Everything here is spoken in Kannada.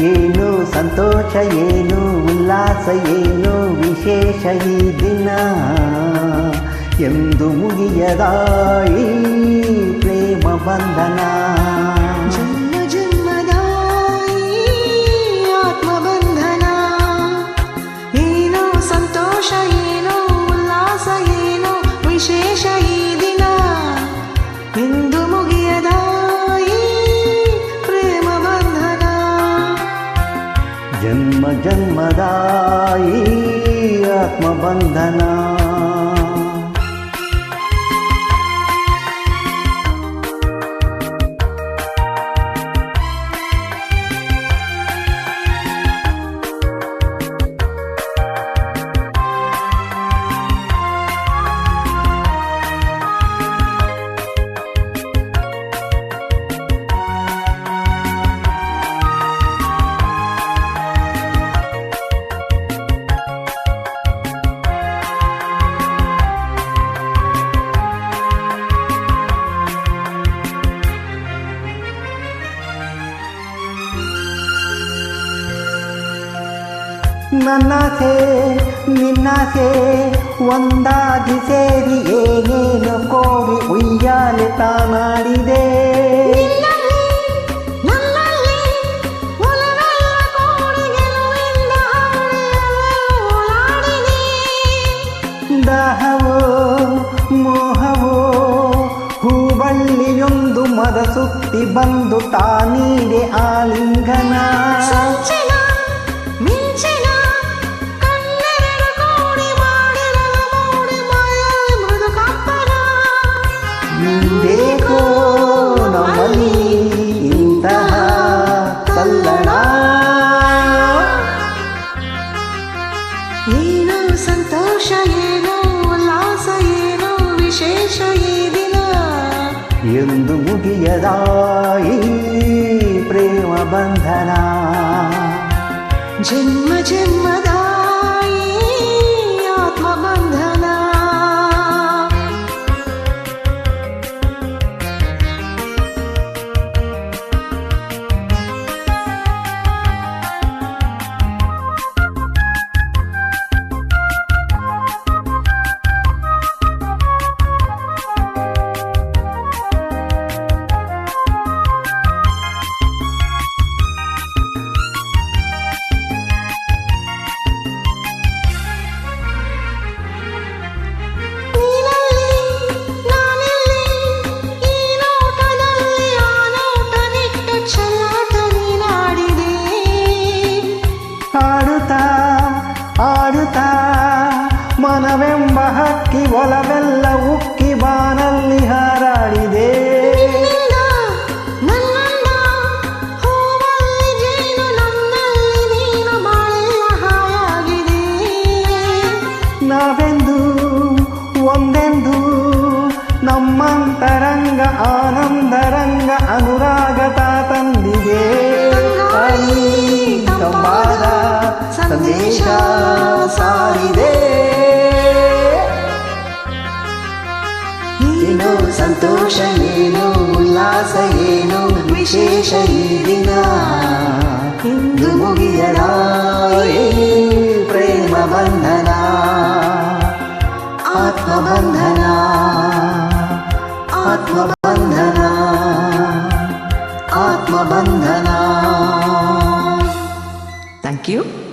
ಏನು ಸಂತೋಷ ಏನು ಉಲ್ಲಾಸ ಏನು ವಿಶೇಷ ಈ ದಿನ ಎಂದು ಮುಗಿಯದ ಈ ಪ್ರೇಮ ಬಂಧನ ಜನ್ಮ ಜನ್ಮದ ಆತ್ಮ ಬಂಧನ ಏನೋ ಸಂತೋಷ ಏನೋ ಉಲ್ಲಾಸ ಏನೋ ವಿಶೇಷ ಈ ದಿನ ಎಂದು ಮುಗಿಯದ ಪ್ರೇಮ ಬಂಧನ ಜನ್ಮ ಜನ್ಮದ ಆತ್ಮ ಬಂಧನ ನನ್ನಾಸೆ ನಿನ್ನಾಸೆ ಒಂದಾಗಿ ಸೇರಿ ಏನೇನು ಕೋರಿ ಉಯ್ಯಾಲೆ ತಾನಾಡಿದೆ ದಾಹವೋ ಮೋಹವೋ ಹೂಬಳ್ಳಿಯೊಂದು ಮದ ಸುತ್ತಿ ಬಂದು ತಾನೀಡೆ ಆಲಿಂಗನ ಬೇಕೋ ನಮ್ಮಲ್ಲಿ ಇಂತಹ ತಲ್ಲಣ ಏನೋ ಸಂತೋಷ ಏನೋ ಉಲ್ಲಾಸ ಏನೋ ವಿಶೇಷ ಈ ದಿನ ಎಂದು ಮುಗಿಯದ ಈ ಪ್ರೇಮ ಬಂಧನ ಜನ್ಮ ಜನ್ಮದ ಆತ್ಮ ಬಂಧನ ಆಡುತ್ತಾ ಮನವೆಂಬ ಹಕ್ಕಿ ಒಲವೆಲ್ಲ ಉಕ್ಕಿ ಬಾನಲ್ಲಿ ಹಾರಾಡಿದೆ ನಾವೆಂದು ಒಂದೆಂದು ನಮ್ಮಂತರಂಗ ಆನಂದರಂಗ ಅನುರಾಗತ ತಂದಿದೆ ತಂಬಾದ ಸಂದೇಶ ಸಾರಿದೆ ಏನೋ ಸಂತೋಷ ಏನೋ ಉಲ್ಲಾಸ ಏನೋ ವಿಶೇಷ ಈ ದಿನ ಇಂದು ಮುಗಿಯದ ಪ್ರೇಮ ಬಂಧನ ಆತ್ಮ ಬಂಧನ ಆತ್ಮ ಬಂಧನ ಆತ್ಮ ಬಂಧನ. Thank you.